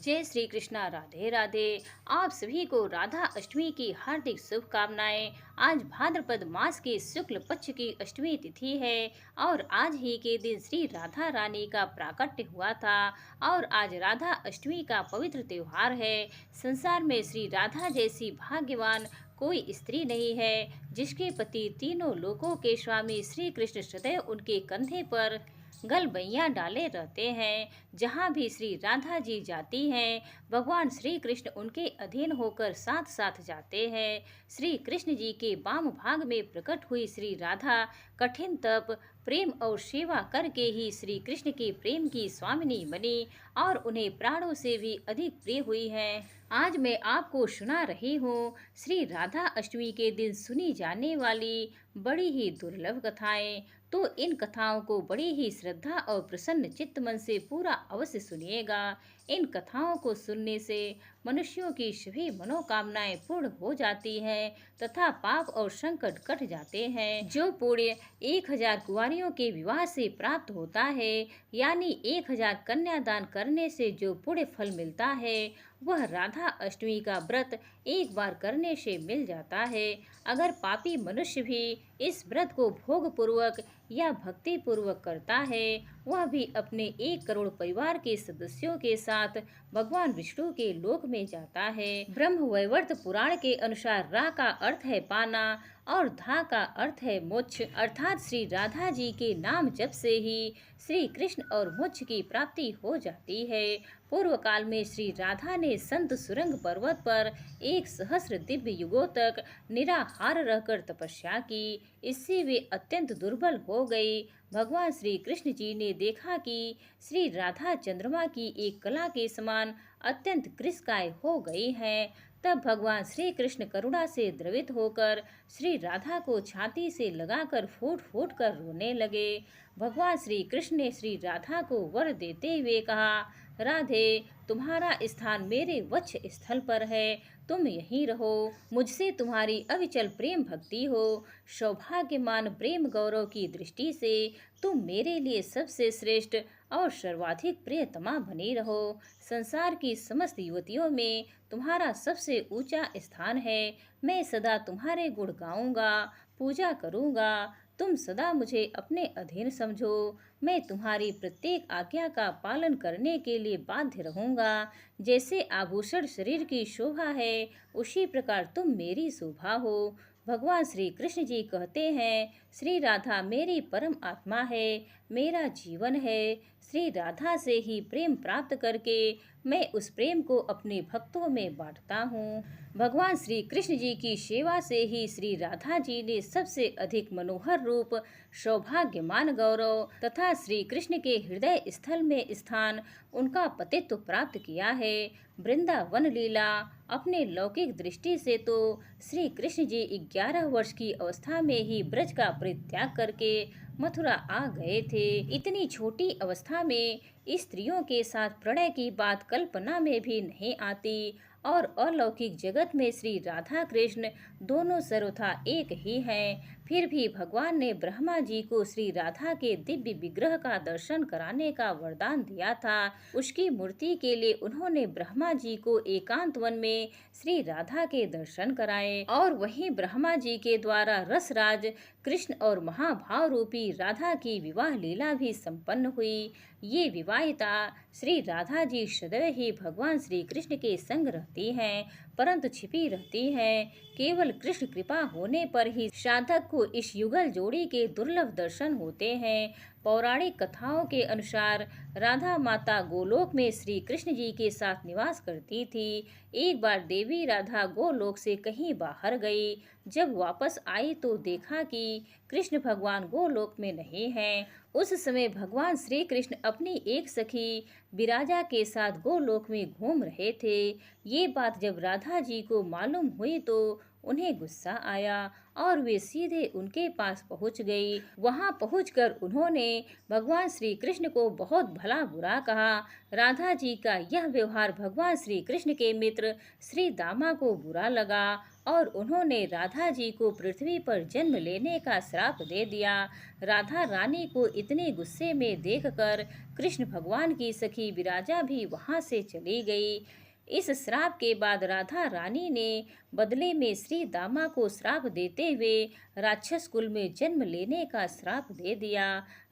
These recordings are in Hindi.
जय श्री कृष्णा। राधे राधे। आप सभी को राधा अष्टमी की हार्दिक शुभकामनाएं। आज भाद्रपद मास के शुक्ल पक्ष की अष्टमी तिथि है और आज ही के दिन श्री राधा रानी का प्राकट्य हुआ था और आज राधा अष्टमी का पवित्र त्योहार है। संसार में श्री राधा जैसी भाग्यवान कोई स्त्री नहीं है जिसके पति तीनों लोकों के स्वामी श्री कृष्ण सदैव उनके कंधे पर गलबैया डाले रहते हैं। जहाँ भी श्री राधा जी जाती हैं, भगवान श्री कृष्ण उनके अधीन होकर साथ साथ जाते हैं। श्री कृष्ण जी के वाम भाग में प्रकट हुई श्री राधा कठिन तप, प्रेम और सेवा करके ही श्री कृष्ण के प्रेम की स्वामिनी बनी और उन्हें प्राणों से भी अधिक प्रिय हुई हैं। आज मैं आपको सुना रही हूँ श्री राधा अष्टमी के दिन सुनी जाने वाली बड़ी ही दुर्लभ कथाएं। तो इन कथाओं को बड़ी ही श्रद्धा और प्रसन्न चित्त मन से पूरा अवश्य सुनिएगा। इन कथाओं को सुनने से मनुष्यों की सभी मनोकामनाएं पूर्ण हो जाती हैं तथा पाप और संकट कट जाते हैं। जो पुण्य 1000 कुंवारियों के विवाह से प्राप्त होता है, यानी 1000 कन्यादान करने से जो पुण्य फल मिलता है, वह राधा अष्टमी का व्रत एक बार करने से मिल जाता है। अगर पापी मनुष्य भी इस व्रत को भोग पूर्वक या भक्ति पूर्वक करता है, वह भी अपने 1 करोड़ परिवार के सदस्यों के साथ भगवान विष्णु के लोक में जाता है। ब्रह्म वैवर्त पुराण के अनुसार रा का अर्थ है पाना और धा का अर्थ है मोक्ष, अर्थात श्री राधा जी के नाम जप से ही श्री कृष्ण और मोक्ष की प्राप्ति हो जाती है। पूर्व काल में श्री राधा ने संत सुरंग पर्वत पर 1 सहस्र दिव्य युगों तक निराहार रहकर तपस्या की। इससे वे अत्यंत दुर्बल हो गई। भगवान श्री कृष्ण जी ने देखा कि श्री राधा चंद्रमा की एक कला के समान अत्यंत कृशकाय हो गई हैं। तब भगवान श्री कृष्ण करुणा से द्रवित होकर श्री राधा को छाती से लगाकर फूट फूट कर रोने लगे। भगवान श्री कृष्ण ने श्री राधा को वर देते हुए कहा, राधे, तुम्हारा स्थान मेरे वक्ष स्थल पर है, तुम यहीं रहो। मुझसे तुम्हारी अविचल प्रेम भक्ति हो। सौभाग्यमान प्रेम गौरव की दृष्टि से तुम मेरे लिए सबसे श्रेष्ठ और सर्वाधिक प्रियतमा बनी रहो। संसार की समस्त युवतियों में तुम्हारा सबसे ऊंचा स्थान है। मैं सदा तुम्हारे गुण गाऊंगा, पूजा करूंगा। तुम सदा मुझे अपने अधीन समझो। मैं तुम्हारी प्रत्येक आज्ञा का पालन करने के लिए बाध्य रहूंगा। जैसे आभूषण शरीर की शोभा है, उसी प्रकार तुम मेरी शोभा हो। भगवान श्री कृष्ण जी कहते हैं, श्री राधा मेरी परम आत्मा है, मेरा जीवन है। श्री राधा से ही प्रेम प्राप्त करके मैं उस प्रेम को अपने भक्तों में बांटता हूँ। भगवान श्री कृष्ण जी की सेवा से ही श्री राधा जी ने सबसे अधिक मनोहर रूप, सौभाग्यमान गौरव तथा श्री कृष्ण के हृदय स्थल में स्थान, उनका पतित्व प्राप्त किया है। वृंदावन लीला अपने लौकिक दृष्टि से तो श्री कृष्ण जी 11 वर्ष की अवस्था में ही ब्रज का परित्याग करके मथुरा आ गए थे। इतनी छोटी अवस्था में स्त्रियों के साथ प्रणय की बात कल्पना में भी नहीं आती और अलौकिक जगत में श्री राधा कृष्ण दोनों सर्वथा एक ही हैं। फिर भी भगवान ने ब्रह्मा जी को श्री राधा के दिव्य विग्रह का दर्शन कराने का वरदान दिया था। उसकी मूर्ति के लिए उन्होंने ब्रह्मा जी को एकांत वन में श्री राधा के दर्शन कराए और वहीं ब्रह्मा जी के द्वारा रसराज कृष्ण और महाभाव रूपी राधा की विवाह लीला भी संपन्न हुई। ये विवाहिता श्री राधा जी सदैव ही भगवान श्री कृष्ण के संग रहती हैं, परंतु छिपी रहती हैं। केवल कृष्ण कृपा होने पर ही साधक को इस युगल जोड़ी के दुर्लभ दर्शन होते हैं। पौराणिक कथाओं के अनुसार राधा माता गोलोक में श्री कृष्ण जी के साथ निवास करती थी। एक बार देवी राधा गोलोक से कहीं बाहर गई। जब वापस आई तो देखा कि कृष्ण भगवान गोलोक में नहीं हैं। उस समय भगवान श्री कृष्ण अपनी एक सखी विराजा के साथ गोलोक में घूम रहे थे। ये बात जब राधा जी को मालूम हुई तो उन्हें गुस्सा आया और वे सीधे उनके पास पहुंच गई। वहां पहुंचकर उन्होंने भगवान श्री कृष्ण को बहुत भला बुरा कहा। राधा जी का यह व्यवहार भगवान श्री कृष्ण के मित्र श्री दामा को बुरा लगा और उन्होंने राधा जी को पृथ्वी पर जन्म लेने का श्राप दे दिया। राधा रानी को इतने गुस्से में देखकर कृष्ण भगवान की सखी विराजा भी वहां से चली गई। इस श्राप के बाद राधा रानी ने बदले में श्री दामा को श्राप देते हुए राक्षस कुल में जन्म लेने का श्राप दे दिया।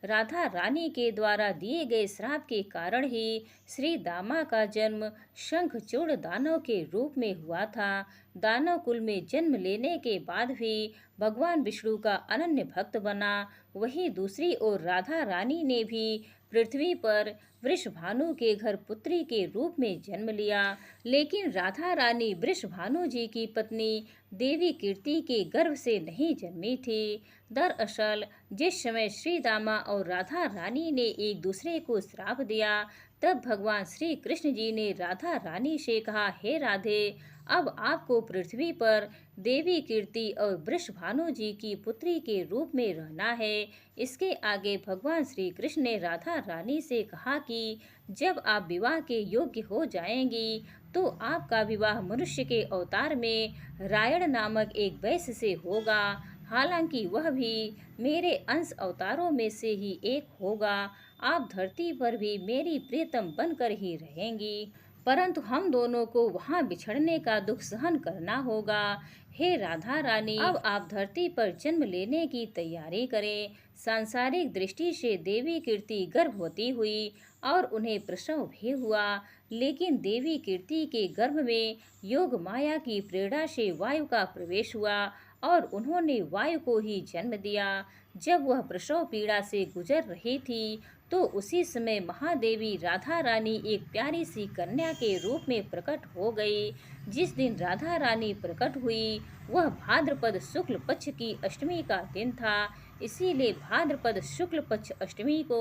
राधा रानी के द्वारा दिए गए श्राप के कारण ही श्री दामा का जन्म शंखचूड़ दानव के रूप में हुआ था। दानव कुल में जन्म लेने के बाद भी भगवान विष्णु का अनन्य भक्त बना। वहीं दूसरी ओर राधा रानी ने भी पृथ्वी पर वृषभानु के घर पुत्री के रूप में जन्म लिया। लेकिन राधा रानी वृषभानु जी की पत्नी देवी कीर्ति के गर्भ से नहीं जन्मी थी। दरअसल जिस समय श्री दामा और राधा रानी ने एक दूसरे को श्राप दिया, तब भगवान श्री कृष्ण जी ने राधा रानी से कहा, हे राधे, अब आपको पृथ्वी पर देवी कीर्ति और वृषभानु जी की पुत्री के रूप में रहना है। इसके आगे भगवान श्री कृष्ण ने राधा रानी से कहा कि जब आप विवाह के योग्य हो जाएंगी तो आपका विवाह मनुष्य के अवतार में रायण नामक एक वैश्य से होगा। हालांकि वह भी मेरे अंश अवतारों में से ही एक होगा। आप धरती पर भी मेरी प्रियतम बनकर ही रहेंगी, परंतु हम दोनों को वहाँ बिछड़ने का दुख सहन करना होगा। हे राधा रानी, अब आप धरती पर जन्म लेने की तैयारी करें। सांसारिक दृष्टि से देवी कीर्ति गर्भवती हुई और उन्हें प्रसव भी हुआ, लेकिन देवी कीर्ति के गर्भ में योग माया की प्रेरणा से वायु का प्रवेश हुआ और उन्होंने वायु को ही जन्म दिया। जब वह प्रसव पीड़ा से गुजर रही थी तो उसी समय महादेवी राधा रानी एक प्यारी सी कन्या के रूप में प्रकट हो गई। जिस दिन राधा रानी प्रकट हुई वह भाद्रपद शुक्ल पक्ष की अष्टमी का दिन था। इसीलिए भाद्रपद शुक्ल पक्ष अष्टमी को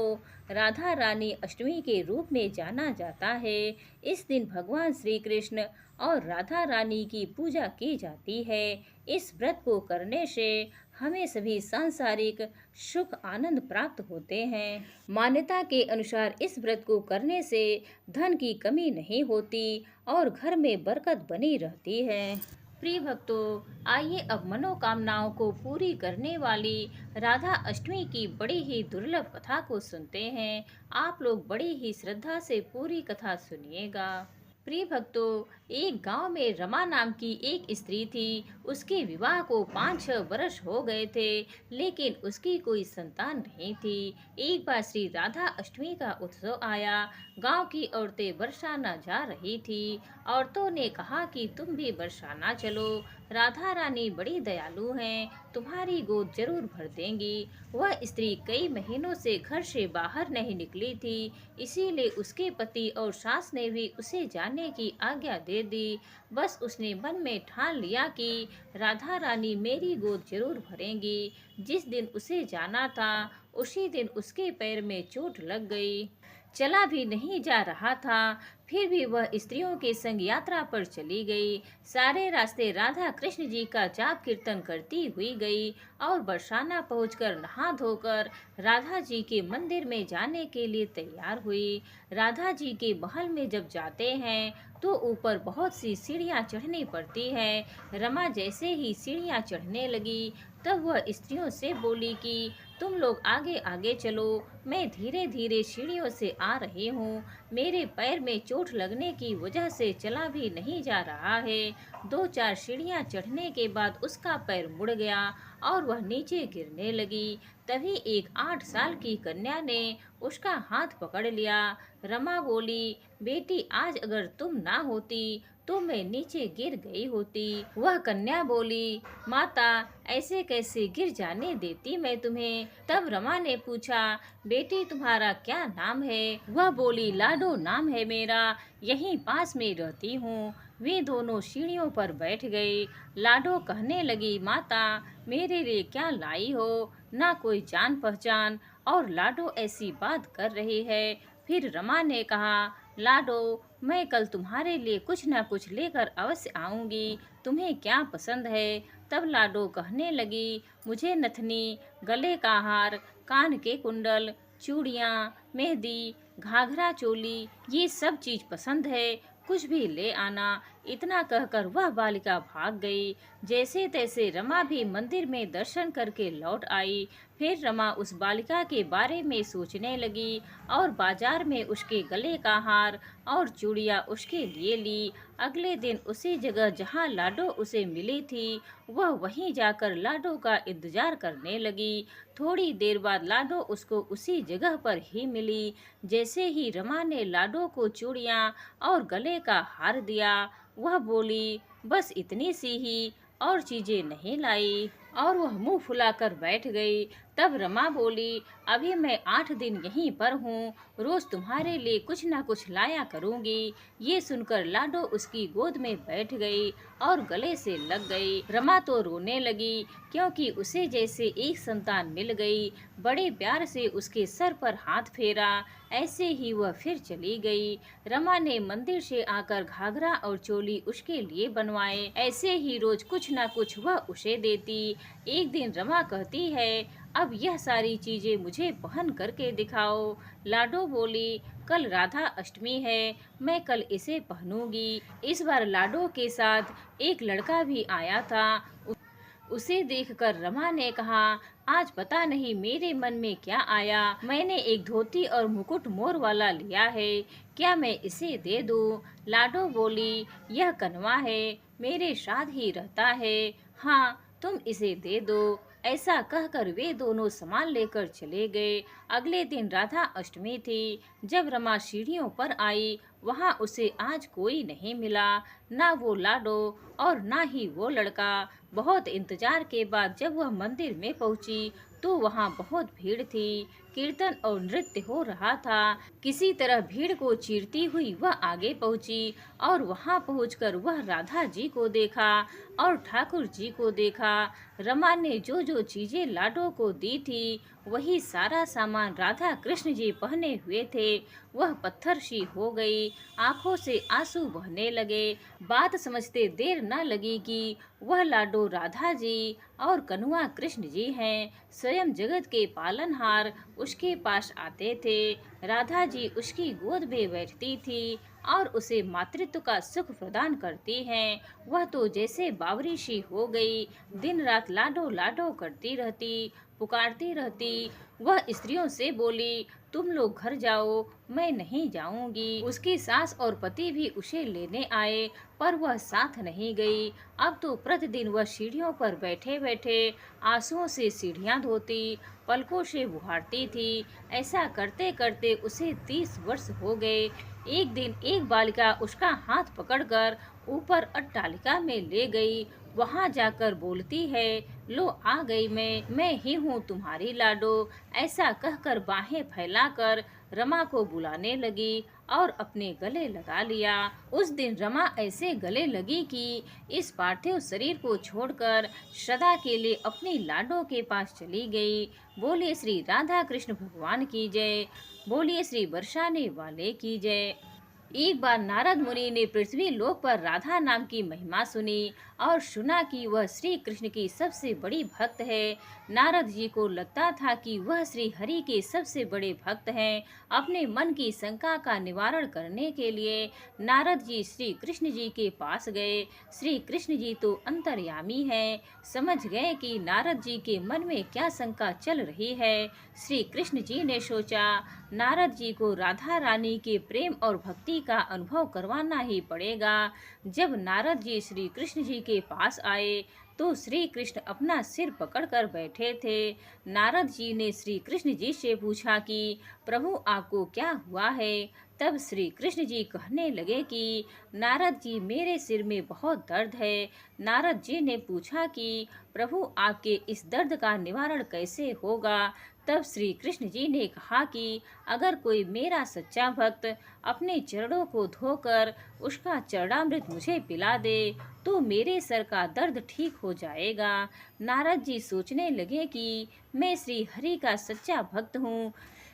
राधा रानी अष्टमी के रूप में जाना जाता है। इस दिन भगवान श्री कृष्ण और राधा रानी की पूजा की जाती है। इस व्रत को करने से हमें सभी सांसारिक सुख आनंद प्राप्त होते हैं। मान्यता के अनुसार इस व्रत को करने से धन की कमी नहीं होती और घर में बरकत बनी रहती है। प्रिय भक्तों, आइए अब मनोकामनाओं को पूरी करने वाली राधा अष्टमी की बड़ी ही दुर्लभ कथा को सुनते हैं। आप लोग बड़ी ही श्रद्धा से पूरी कथा सुनिएगा। प्रिय भक्तों, एक गांव में रमा नाम की एक स्त्री थी। उसके विवाह को 5-6 वर्ष हो गए थे, लेकिन उसकी कोई संतान नहीं थी। एक बार श्री राधा अष्टमी का उत्सव आया। गांव की औरतें बरसाना जा रही थी। औरतों ने कहा कि तुम भी बरसाना चलो, राधा रानी बड़ी दयालु हैं, तुम्हारी गोद जरूर भर देंगी। वह स्त्री कई महीनों से घर से बाहर नहीं निकली थी, इसीलिए उसके पति और सास ने भी उसे जाने की आज्ञा दे दी। बस उसने मन में ठान लिया कि राधा रानी मेरी गोद जरूर भरेंगी। जिस दिन उसे जाना था उसी दिन उसके पैर में चोट लग गई। चला भी नहीं जा रहा था, फिर भी वह स्त्रियों के संग यात्रा पर चली गई। सारे रास्ते राधा कृष्ण जी का जाप कीर्तन करती हुई गई और बरसाना पहुंचकर नहा धोकर राधा जी के मंदिर में जाने के लिए तैयार हुई। राधा जी के महल में जब जाते हैं तो ऊपर बहुत सी सीढ़ियां चढ़नी पड़ती है। रमा जैसे ही सीढ़ियां चढ़ने लगी तब वह स्त्रियों से बोली कि तुम लोग आगे आगे चलो, मैं धीरे धीरे सीढ़ियों से आ रही हूँ। मेरे पैर में चोट लगने की वजह से चला भी नहीं जा रहा है। 2-4 सीढ़ियाँ चढ़ने के बाद उसका पैर मुड़ गया और वह नीचे गिरने लगी। तभी एक 8 साल की कन्या ने उसका हाथ पकड़ लिया। रमा बोली, बेटी, आज अगर तुम ना होती तो मैं नीचे गिर गई होती। वह कन्या बोली, माता, ऐसे कैसे गिर जाने देती मैं तुम्हें। तब रमा ने पूछा, बेटी, तुम्हारा क्या नाम है। वह बोली, लाडो नाम है मेरा, यहीं पास में रहती हूँ। वे दोनों सीढ़ियों पर बैठ गए। लाडो कहने लगी, माता, मेरे लिए क्या लाई हो, ना कोई जान पहचान, और लाडो ऐसी बात कर रही है। फिर रमा ने कहा, लाडो, मैं कल तुम्हारे लिए कुछ न कुछ लेकर अवश्य आऊंगी, तुम्हें क्या पसंद है। तब लाडो कहने लगी, मुझे नथनी, गले का हार, कान के कुंडल, चूड़ियाँ, मेहंदी, घाघरा चोली, ये सब चीज पसंद है। कुछ भी ले आना। इतना कहकर वह बालिका भाग गई। जैसे तैसे रमा भी मंदिर में दर्शन करके लौट आई। फिर रमा उस बालिका के बारे में सोचने लगी और बाजार में उसके गले का हार और चूड़ियाँ उसके लिए ली। अगले दिन उसी जगह जहाँ लाडो उसे मिली थी, वह वहीं जाकर लाडो का इंतजार करने लगी। थोड़ी देर बाद लाडो उसको उसी जगह पर ही मिली। जैसे ही रमा ने लाडो को चूड़ियाँ और गले का हार दिया, वह बोली, बस इतनी सी ही, और चीजें नहीं लाई, और वह मुंह फुलाकर बैठ गई। तब रमा बोली, अभी मैं 8 दिन यहीं पर हूँ, रोज तुम्हारे लिए कुछ ना कुछ लाया करूँगी। ये सुनकर लाडो उसकी गोद में बैठ गई और गले से लग गई। रमा तो रोने लगी, क्योंकि उसे जैसे एक संतान मिल गई। बड़े प्यार से उसके सर पर हाथ फेरा। ऐसे ही वह फिर चली गई। रमा ने मंदिर से आकर घाघरा और चोली उसके लिए बनवाए। ऐसे ही रोज कुछ ना कुछ वह उसे देती। एक दिन रमा कहती है, अब यह सारी चीजें मुझे पहन करके दिखाओ। लाडो बोली, कल राधा अष्टमी है, मैं कल इसे पहनूंगी। इस बार लाडो के साथ एक लड़का भी आया था। उसे देखकर रमा ने कहा, आज पता नहीं मेरे मन में क्या आया, मैंने एक धोती और मुकुट मोर वाला लिया है, क्या मैं इसे दे दूं? लाडो बोली, यह कनवा है, मेरे साथ ही रहता है, हाँ तुम इसे दे दो। ऐसा कहकर वे दोनों सामान लेकर चले गए। अगले दिन राधा अष्टमी थी। जब रमा सीढ़ियों पर आई, वहां उसे आज कोई नहीं मिला, ना वो लाडो और ना ही वो लड़का। बहुत इंतजार के बाद जब वह मंदिर में पहुंची, तो वहां बहुत भीड़ थी। कीर्तन और नृत्य हो रहा था। किसी तरह भीड़ को चीरती हुई वह आगे पहुंची और वहां पहुंचकर वह राधा जी को देखा और ठाकुर जी को देखा। रमा ने जो जो चीजें लाडो को दी थी, वही सारा सामान राधा कृष्ण जी पहने हुए थे। वह पत्थर सी हो गई, आंखों से आंसू बहने लगे। बात समझते देर न लगी कि वह लाडो राधा जी और कन्हुआ कृष्ण जी हैं। स्वयं जगत के पालनहार उसके पास आते थे। राधा जी उसकी गोद में बैठती थी और उसे मातृत्व का सुख प्रदान करती हैं। वह तो जैसे बावरी सी हो गई, दिन रात लाडो लाडो करती रहती, पुकारती रहती। वह स्त्रियों से बोली, तुम लोग घर जाओ, मैं नहीं जाऊंगी। उसकी सास और पति भी उसे लेने आए, पर वह साथ नहीं गई। अब तो प्रतिदिन वह सीढ़ियों पर बैठे बैठे आंसुओं से सीढ़ियां धोती, पलकों से बुहारती थी। ऐसा करते करते उसे 30 वर्ष हो गए। एक दिन एक बालिका उसका हाथ पकड़कर ऊपर अट्टालिका में ले गई। वहां जाकर बोलती है, लो आ गई मैं ही हूँ तुम्हारी लाडो। ऐसा कहकर बाहें फैलाकर रमा को बुलाने लगी और अपने गले लगा लिया। उस दिन रमा ऐसे गले लगी कि इस पार्थिव शरीर को छोड़कर सदा के लिए अपनी लाडो के पास चली गई। बोलिए श्री राधा कृष्ण भगवान की जय। बोलिए श्री बरसाने वाले की जय। एक बार नारद मुनि ने पृथ्वी लोक पर राधा नाम की महिमा सुनी और सुना कि वह श्री कृष्ण की सबसे बड़ी भक्त है। नारद जी को लगता था कि वह श्री हरि के सबसे बड़े भक्त हैं। अपने मन की शंका का निवारण करने के लिए नारद जी श्री कृष्ण जी के पास गए। श्री कृष्ण जी तो अंतर्यामी हैं, समझ गए कि नारद जी के मन में क्या शंका चल रही है। श्री कृष्ण जी ने सोचा, नारद जी को राधा रानी के प्रेम और भक्ति का अनुभव करवाना ही पड़ेगा। जब नारद जी श्री कृष्ण जी के पास आए, तो श्री कृष्ण अपना सिर पकड़कर बैठे थे। नारद जी ने श्री कृष्ण जी से पूछा कि प्रभु आपको क्या हुआ है? तब श्री कृष्ण जी कहने लगे कि नारद जी मेरे सिर में बहुत दर्द है। नारद जी ने पूछा कि प्रभु आपके इस दर्द का निवारण कैसे होगा? तब श्री कृष्ण जी ने कहा कि अगर कोई मेरा सच्चा भक्त अपने चरणों को धोकर उसका चरणामृत मुझे पिला दे, तो मेरे सर का दर्द ठीक हो जाएगा। नारद जी सोचने लगे कि मैं श्री हरि का सच्चा भक्त हूँ,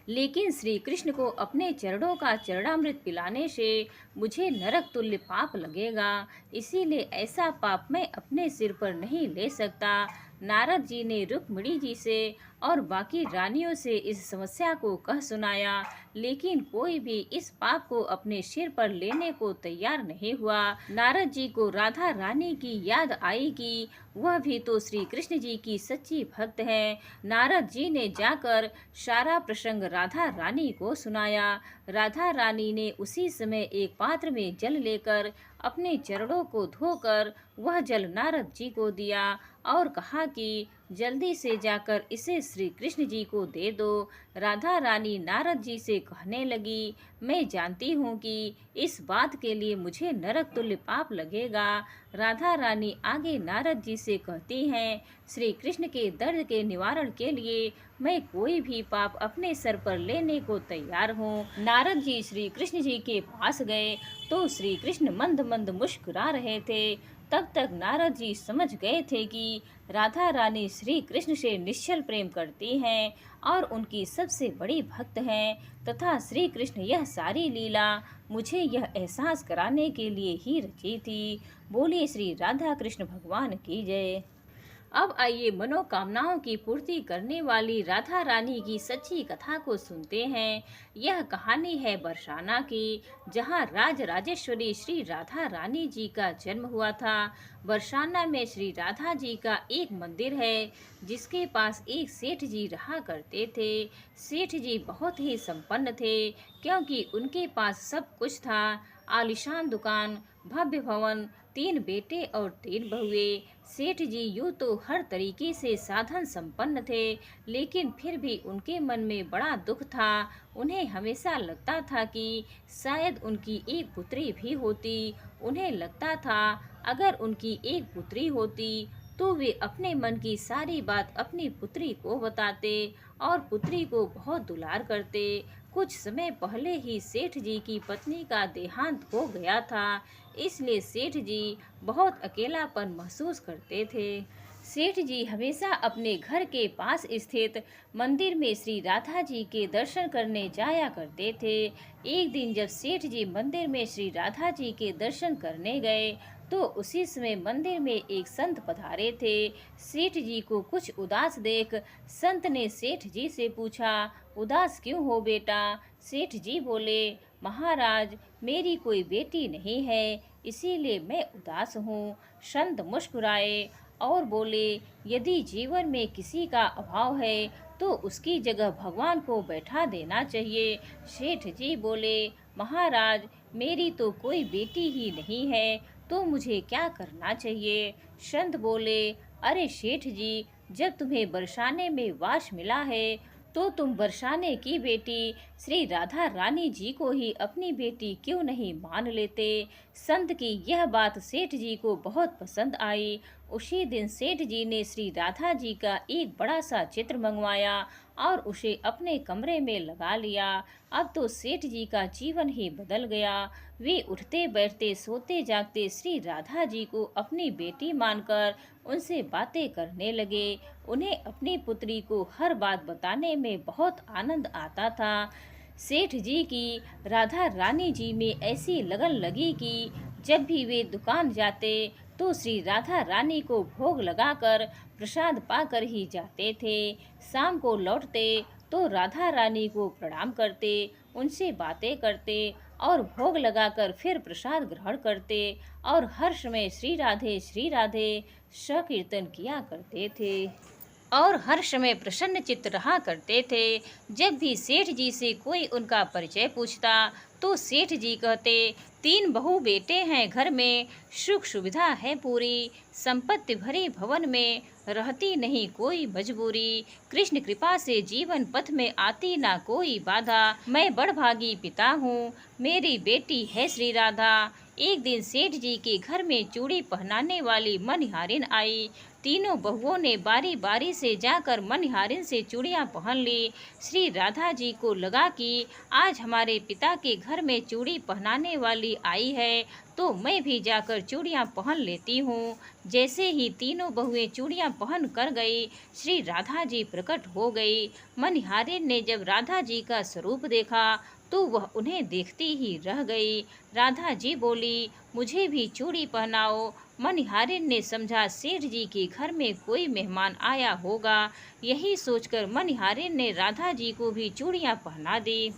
लेकिन श्री कृष्ण को अपने चरणों का चरणामृत पिलाने से मुझे नरक तुल्य पाप लगेगा, इसीलिए ऐसा पाप मैं अपने सिर पर नहीं ले सकता। नारद जी ने रुक्मिणी जी से और बाकी रानियों से इस समस्या को कह सुनाया, लेकिन कोई भी इस पाप को अपने सिर पर लेने को तैयार नहीं हुआ। नारद जी को राधा रानी की याद आई कि वह भी तो श्री कृष्ण जी की सच्ची भक्त है। नारद जी ने जाकर सारा प्रसंग राधा रानी को सुनाया। राधा रानी ने उसी समय एक पात्र में जल लेकर अपने चरणों को धोकर वह जल नारद जी को दिया और कहा कि जल्दी से जाकर इसे श्री कृष्ण जी को दे दो। राधा रानी नारद जी से कहने लगी, मैं जानती हूँ कि इस बात के लिए मुझे नरक तुल्य पाप लगेगा। राधा रानी आगे नारद जी से कहती हैं, श्री कृष्ण के दर्द के निवारण के लिए मैं कोई भी पाप अपने सर पर लेने को तैयार हूँ। नारद जी श्री कृष्ण जी के पास गए तो श्री कृष्ण मंद मंद मुस्कुरा रहे थे। तब तक नारद जी समझ गए थे कि राधा रानी श्री कृष्ण से निश्चल प्रेम करती हैं और उनकी सबसे बड़ी भक्त हैं, तथा श्री कृष्ण यह सारी लीला मुझे यह एहसास कराने के लिए ही रची थी। बोलिए श्री राधा कृष्ण भगवान की जय। अब आइए मनोकामनाओं की पूर्ति करने वाली राधा रानी की सच्ची कथा को सुनते हैं। यह कहानी है बरसाना की, जहाँ राज राजेश्वरी श्री राधा रानी जी का जन्म हुआ था। बरसाना में श्री राधा जी का एक मंदिर है, जिसके पास एक सेठ जी रहा करते थे। सेठ जी बहुत ही संपन्न थे, क्योंकि उनके पास सब कुछ था। आलीशान दुकान, भव्य भवन, 3 बेटे और 3 बहुएं। सेठ जी यूँ तो हर तरीके से साधन संपन्न थे, लेकिन फिर भी उनके मन में बड़ा दुख था। उन्हें हमेशा लगता था कि शायद उनकी एक पुत्री भी होती। उन्हें लगता था अगर उनकी एक पुत्री होती तो वे अपने मन की सारी बात अपनी पुत्री को बताते और पुत्री को बहुत दुलार करते। कुछ समय पहले ही सेठ जी की पत्नी का देहांत हो गया था, इसलिए सेठ जी बहुत अकेलापन महसूस करते थे। सेठ जी हमेशा अपने घर के पास स्थित मंदिर में श्री राधा जी के दर्शन करने जाया करते थे। एक दिन जब सेठ जी मंदिर में श्री राधा जी के दर्शन करने गए तो उसी समय मंदिर में एक संत पधारे थे। सेठ जी को कुछ उदास देख संत ने सेठ जी से पूछा, उदास क्यों हो बेटा? सेठ जी बोले, महाराज मेरी कोई बेटी नहीं है, इसीलिए मैं उदास हूँ। संत मुस्कुराए और बोले, यदि जीवन में किसी का अभाव है तो उसकी जगह भगवान को बैठा देना चाहिए। सेठ जी बोले, महाराज मेरी तो कोई बेटी ही नहीं है, तो मुझे क्या करना चाहिए? संत बोले, अरे सेठ जी, जब तुम्हें बरसाने में वास मिला है तो तुम बरसाने की बेटी श्री राधा रानी जी को ही अपनी बेटी क्यों नहीं मान लेते? संत की यह बात सेठ जी को बहुत पसंद आई। उसी दिन सेठ जी ने श्री राधा जी का एक बड़ा सा चित्र मंगवाया और उसे अपने कमरे में लगा लिया। अब तो सेठ जी का जीवन ही बदल गया। वे उठते बैठते सोते जागते श्री राधा जी को अपनी बेटी मानकर उनसे बातें करने लगे। उन्हें अपनी पुत्री को हर बात बताने में बहुत आनंद आता था। सेठ जी की राधा रानी जी में ऐसी लगन लगी कि जब भी वे दुकान जाते तो श्री राधा रानी को भोग लगाकर प्रसाद पाकर ही जाते थे। शाम को लौटते तो राधा रानी को प्रणाम करते, उनसे बातें करते और भोग लगाकर फिर प्रसाद ग्रहण करते और हर समय श्री राधे सकीर्तन किया करते थे और हर समय प्रसन्न चित्त रहा करते थे। जब भी सेठ जी से कोई उनका परिचय पूछता तो सेठ जी कहते, 3 बहू बेटे हैं घर में, सुख सुविधा है पूरी, संपत्ति भरे भवन में, रहती नहीं कोई मजबूरी, कृष्ण कृपा से जीवन पथ में आती ना कोई बाधा, मैं बड़भागी पिता हूँ, मेरी बेटी है श्री राधा। एक दिन सेठ जी के घर में चूड़ी पहनाने वाली मनिहारिन आई। तीनों बहुओं ने बारी बारी से जाकर मनिहारिन से चूड़ियाँ पहन ली। श्री राधा जी को लगा कि आज हमारे पिता के घर में चूड़ी पहनाने वाली आई है तो मैं भी जाकर चूड़ियाँ पहन लेती हूँ। जैसे ही तीनों बहुएं चूड़ियाँ पहन कर गई, श्री राधा जी प्रकट हो गई। मनिहारिन ने जब राधा जी का स्वरूप देखा तो वह उन्हें देखती ही रह गई। राधा जी बोली, मुझे भी चूड़ी पहनाओ। मनिहारिन ने समझा सेठ जी के घर में कोई मेहमान आया होगा। यही सोचकर मनिहारिन ने राधा जी को भी चूड़ियाँ पहना दी।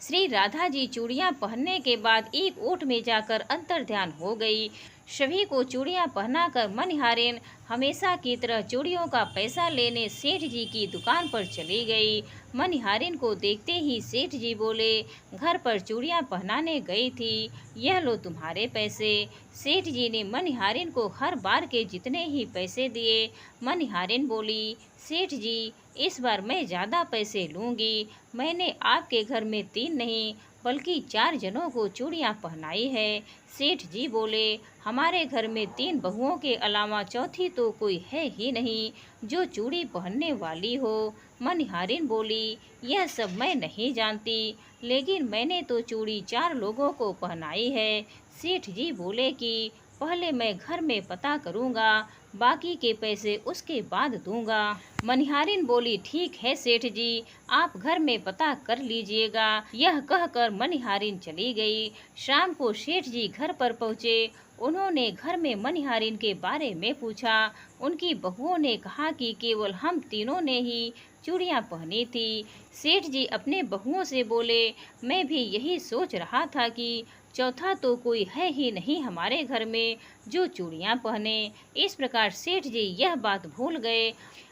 श्री राधा जी चूड़ियाँ पहनने के बाद एक ओट में जाकर अंतर्ध्यान हो गई। सभी को चूड़ियाँ पहनाकर मनिहारिन हमेशा की तरह चूड़ियों का पैसा लेने सेठ जी की दुकान पर चली गई। मनिहारिन को देखते ही सेठ जी बोले, घर पर चूड़ियाँ पहनाने गई थी, यह लो तुम्हारे पैसे। सेठ जी ने मनिहारिन को हर बार के जितने ही पैसे दिए। मनिहारिन बोली, सेठ जी इस बार मैं ज़्यादा पैसे लूँगी। मैंने आपके घर में 3 नहीं बल्कि 4 जनों को चूड़ियाँ पहनाई है। सेठ जी बोले, हमारे घर में 3 बहुओं के अलावा चौथी तो कोई है ही नहीं जो चूड़ी पहनने वाली हो। मनिहारिन बोली, यह सब मैं नहीं जानती, लेकिन मैंने तो चूड़ी 4 लोगों को पहनाई है। सेठ जी बोले कि पहले मैं घर में पता करूँगा, बाकी के पैसे उसके बाद दूंगा। मनिहारिन बोली, ठीक है सेठ जी, आप घर में पता कर लीजिएगा। यह कहकर मनिहारिन चली गई। शाम को सेठ जी घर पर पहुँचे। उन्होंने घर में मनिहारिन के बारे में पूछा। उनकी बहुओं ने कहा कि केवल हम तीनों ने ही चूड़ियाँ पहनी थी। सेठ जी अपने बहुओं से बोले, मैं भी यही सोच रहा था कि चौथा तो कोई है ही नहीं हमारे घर में जो चूड़ियाँ पहने। इस प्रकार सेठ जी यह बात भूल गए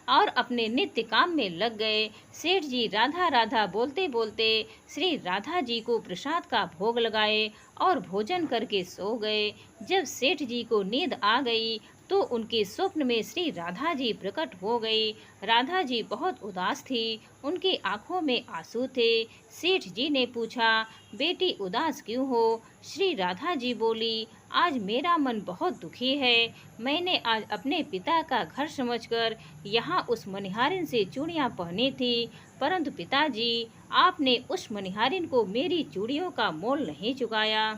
और अपने नित्य काम में लग गए। सेठ जी राधा राधा बोलते बोलते श्री राधा जी को प्रसाद का भोग लगाए और भोजन करके सो गए। जब सेठ जी को नींद आ गई तो उनके स्वप्न में श्री राधा जी प्रकट हो गई। राधा जी बहुत उदास थी, उनकी आंखों में आंसू थे। सेठ जी ने पूछा, बेटी उदास क्यों हो? श्री राधा जी बोली, आज मेरा मन बहुत दुखी है। मैंने आज अपने पिता का घर समझकर यहाँ उस मनिहारिन से चूड़ियाँ पहनी थी, परंतु पिताजी आपने उस मनिहारिन को मेरी चूड़ियों का मोल नहीं चुकाया।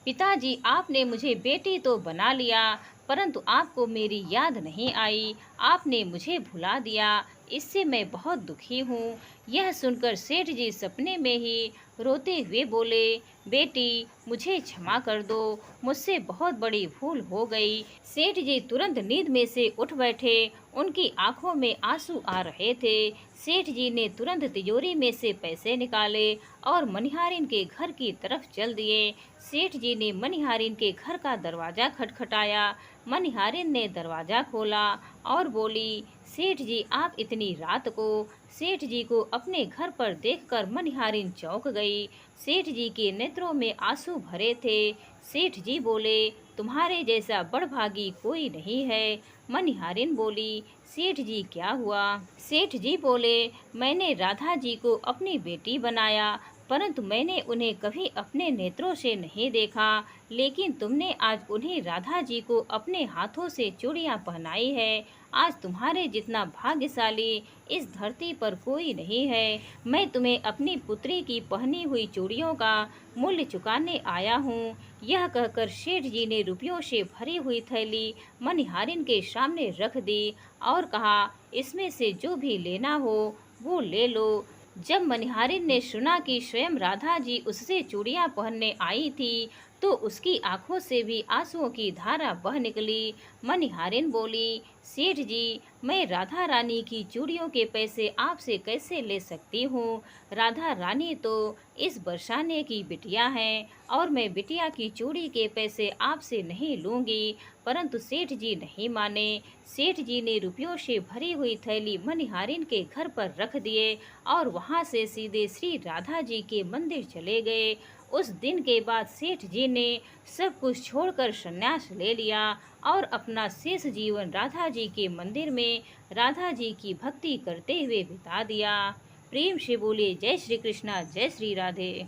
पिताजी आपने मुझे बेटी तो बना लिया, परंतु आपको मेरी याद नहीं आई, आपने मुझे भुला दिया। इससे मैं बहुत दुखी हूँ। यह सुनकर सेठ जी सपने में ही रोते हुए बोले, बेटी मुझे क्षमा कर दो, मुझसे बहुत बड़ी भूल हो गई। सेठ जी तुरंत नींद में से उठ बैठे, उनकी आंखों में आंसू आ रहे थे। सेठ जी ने तुरंत तिजोरी में से पैसे निकाले और मनिहारिन के घर की तरफ चल दिए। सेठ जी ने मनिहारिन के घर का दरवाज़ा खटखटाया। मनिहारिन ने दरवाज़ा खोला और बोली, सेठ जी आप इतनी रात को? सेठ जी को अपने घर पर देखकर मनिहारिन चौंक गई। सेठ जी के नेत्रों में आंसू भरे थे। सेठ जी बोले, तुम्हारे जैसा बड़भागी कोई नहीं है। मनिहारिन बोली, सेठ जी क्या हुआ? सेठ जी बोले, मैंने राधा जी को अपनी बेटी बनाया, परंतु मैंने उन्हें कभी अपने नेत्रों से नहीं देखा, लेकिन तुमने आज उन्हीं राधा जी को अपने हाथों से चूड़ियाँ पहनाई है। आज तुम्हारे जितना भाग्यशाली इस धरती पर कोई नहीं है। मैं तुम्हें अपनी पुत्री की पहनी हुई चूड़ियों का मूल्य चुकाने आया हूँ। यह कहकर सेठ जी ने रुपयों से भरी हुई थैली मनिहारिन के सामने रख दी और कहा, इसमें से जो भी लेना हो वो ले लो। जब मनिहारिन ने सुना कि स्वयं राधा जी उससे चूड़ियाँ पहनने आई थी तो उसकी आंखों से भी आंसुओं की धारा बह निकली। मनिहारिन बोली, सेठ जी मैं राधा रानी की चूड़ियों के पैसे आपसे कैसे ले सकती हूँ? राधा रानी तो इस बरसाने की बिटिया हैं और मैं बिटिया की चूड़ी के पैसे आपसे नहीं लूँगी। परंतु सेठ जी नहीं माने। सेठ जी ने रुपयों से भरी हुई थैली मनिहारिन के घर पर रख दिए और वहाँ से सीधे श्री राधा जी के मंदिर चले गए। उस दिन के बाद सेठ जी ने सब कुछ छोड़कर संन्यास ले लिया और अपना शेष जीवन राधा जी के मंदिर में राधा जी की भक्ति करते हुए बिता दिया। प्रेम से बोले जय श्री कृष्णा, जय श्री राधे।